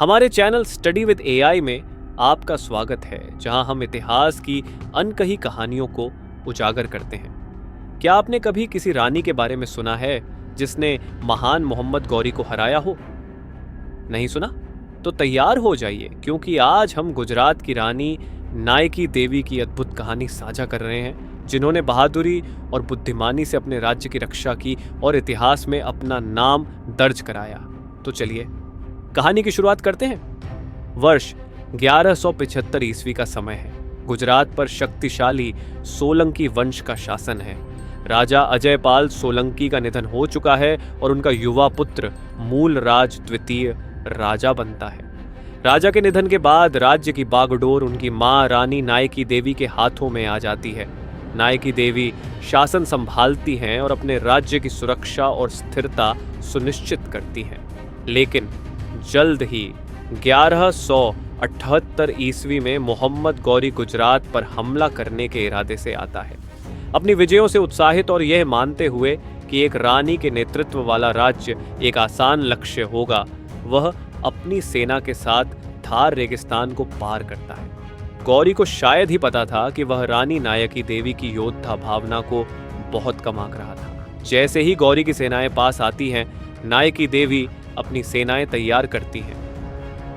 हमारे channel study with AI में आपका स्वागत है, जहां हम इतिहास की अनकही कहानियों को उजागर करते हैं। क्या आपने कभी किसी रानी के बारे में सुना है जिसने महान मोहम्मद गौरी को हराया हो? नहीं सुना? तो तैयार हो जाइए, क्योंकि आज हम गुजरात की रानी नायकी देवी की अद्भुत कहानी साझा कर रहे हैं, जिन्होंने बहादुरी और बुद्धिमानी से अपने राज्य की रक्षा की और इतिहास में अपना नाम दर्ज कराया। तो चलिए कहानी की शुरुआत करते हैं। वर्ष 1175 ईस्वी का समय है। गुजरात पर शक्तिशाली सोलंकी वंश का शासन है। राजा अजयपाल सोलंकी का निधन हो चुका है और उनका युवा पुत्र मूलराज द्वितीय राजा बनता है। राजा के निधन के बाद राज्य की बागडोर उनकी मां रानी नायकी देवी के हाथों में आ जाती है। नायकी देवी शासन संभालती हैं और अपने राज्य की सुरक्षा और स्थिरता सुनिश्चित करती हैं। लेकिन जल्द ही 1178 ईस्वी में मोहम्मद गौरी गुजरात पर हमला करने के इरादे से आता है। अपनी विजयों से उत्साहित और यह मानते हुए कि एक रानी के नेतृत्व वाला राज्य एक आसान लक्ष्य होगा, वह अपनी सेना के साथ थार रेगिस्तान को पार करता है। गौरी को शायद ही पता था कि वह रानी नायकी देवी की योद्धा भावना को बहुत कम आंक रहा था। जैसे ही गौरी की सेनाएं पास आती हैं, नायकी देवी अपनी सेनाएं तैयार करती हैं।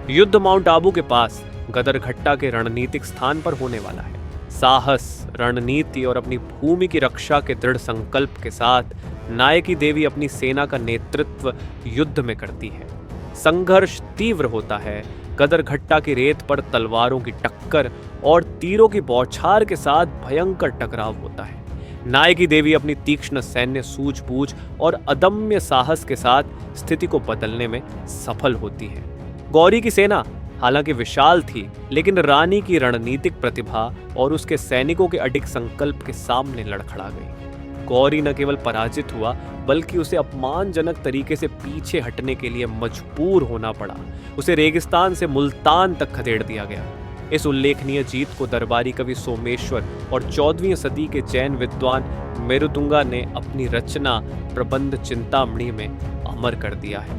युद्ध माउंट आबू के पास गदरघट्टा के रणनीतिक स्थान पर होने वाला है। साहस, रणनीति और अपनी भूमि की रक्षा के दृढ़ संकल्प के साथ नायकी देवी अपनी सेना का नेतृत्व युद्ध में करती है। संघर्ष तीव्र होता है। गदरघट्टा की रेत पर तलवारों की टक्कर और तीरों की बौछार के साथ भयंकर टकराव होता है। नायकी देवी अपनी तीक्ष्ण सैन्य सूझबूझ और अदम्य साहस के साथ स्थिति को बदलने में सफल होती है। गौरी की सेना हालांकि विशाल थी, लेकिन रानी की रणनीतिक प्रतिभा और उसके सैनिकों के अडिग संकल्प के सामने लड़खड़ा गई। गौरी न केवल पराजित हुआ, बल्कि उसे अपमानजनक तरीके से पीछे हटने के लिए मजबूर होना पड़ा। उसे रेगिस्तान से मुल्तान तक खदेड़ दिया गया। इस उल्लेखनीय जीत को दरबारी कवि सोमेश्वर और 14वीं सदी के जैन विद्वान मेरुदुंगा ने अपनी रचना प्रबंध चिंतामणि में अमर कर दिया है।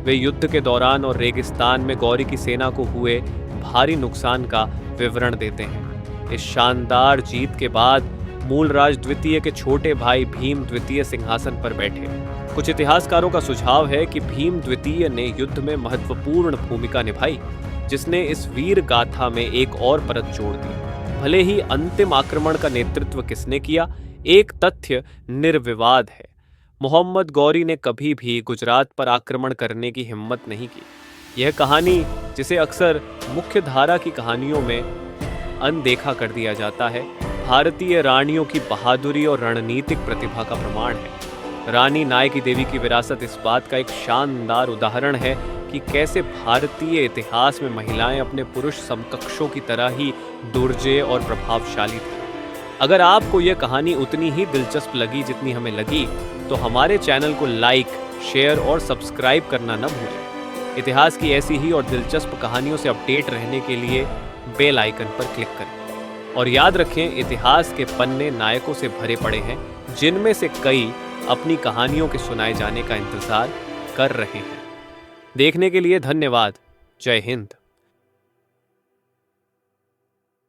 वे युद्ध के दौरान और रेगिस्तान में गौरी की सेना को हुए भारी नुकसान का विवरण देते हैं। इस शानदार जीत के बाद मूलराज द्वितीय के छोटे भाई भीम द्वितीय सिंहासन पर बैठे। कुछ इतिहासकारों का सुझाव है कि भीम द्वितीय ने युद्ध में महत्वपूर्ण भूमिका निभाई, जिसने इस वीर गाथा में एक और परत जोड़ दी। भले ही अंतिम आक्रमण का नेतृत्व किसने किया, एक तथ्य निर्विवाद है। मोहम्मद गौरी ने कभी भी गुजरात पर आक्रमण करने की हिम्मत नहीं की। यह कहानी, जिसे अक्सर मुख्य धारा की कहानियों में अनदेखा कर दिया जाता है, भारतीय रानियों की बहादुरी और रणनीतिक प्रतिभा का प्रमाण है। रानी नायकी देवी की विरासत इस बात का एक शानदार उदाहरण है कि कैसे भारतीय इतिहास में महिलाएं अपने पुरुष समकक्षों की तरह ही दुर्जय और प्रभावशाली थी। अगर आपको यह कहानी उतनी ही दिलचस्प लगी जितनी हमें लगी, तो हमारे चैनल को लाइक, शेयर और सब्सक्राइब करना न भूलें। इतिहास की ऐसी ही और दिलचस्प कहानियों से अपडेट रहने के लिए बेल आइकन पर क्लिक करें। और याद रखें, इतिहास के पन्ने नायकों से भरे पड़े हैं, जिनमें से कई अपनी कहानियों के सुनाए जाने का इंतजार कर रहे हैं। देखने के लिए धन्यवाद। जय हिंद।